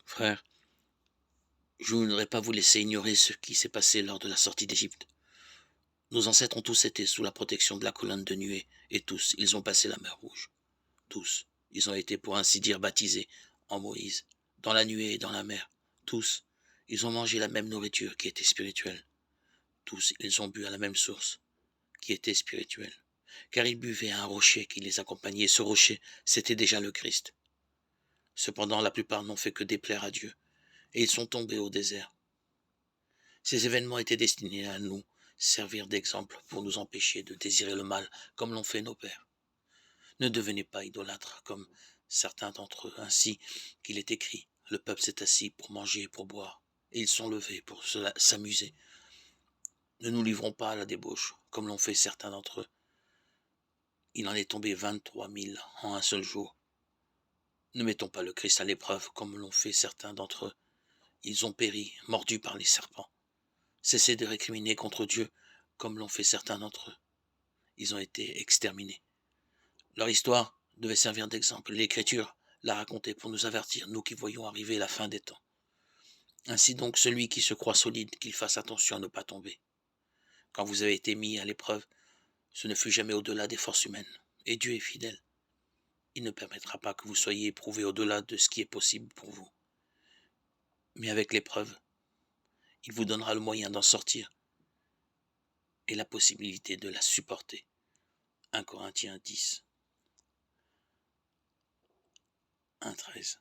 Frère, je ne voudrais pas vous laisser ignorer ce qui s'est passé lors de la sortie d'Égypte. Nos ancêtres ont tous été sous la protection de la colonne de nuée, et tous, ils ont passé la mer Rouge. Tous, ils ont été pour ainsi dire baptisés en Moïse, dans la nuée et dans la mer. Tous, ils ont mangé la même nourriture qui était spirituelle. Tous, ils ont bu à la même source qui était spirituelle. Car ils buvaient à un rocher qui les accompagnait, et ce rocher, c'était déjà le Christ. Cependant, la plupart n'ont fait que déplaire à Dieu, et ils sont tombés au désert. Ces événements étaient destinés à nous servir d'exemple pour nous empêcher de désirer le mal comme l'ont fait nos pères. Ne devenez pas idolâtres comme certains d'entre eux, ainsi qu'il est écrit. Le peuple s'est assis pour manger et pour boire, et ils sont levés pour s'amuser. Ne nous livrons pas à la débauche, comme l'ont fait certains d'entre eux. Il en est tombé 23 000 en un seul jour. Ne mettons pas le Christ à l'épreuve, comme l'ont fait certains d'entre eux. Ils ont péri, mordus par les serpents. Cessez de récriminer contre Dieu, comme l'ont fait certains d'entre eux. Ils ont été exterminés. Leur histoire devait servir d'exemple. L'Écriture l'a racontée pour nous avertir, nous qui voyons arriver la fin des temps. Ainsi donc, celui qui se croit solide, qu'il fasse attention à ne pas tomber. Quand vous avez été mis à l'épreuve, ce ne fut jamais au-delà des forces humaines. Et Dieu est fidèle. Il ne permettra pas que vous soyez éprouvés au-delà de ce qui est possible pour vous. Mais avec l'épreuve, il vous donnera le moyen d'en sortir et la possibilité de la supporter. 1 Corinthiens 10, 1, 13.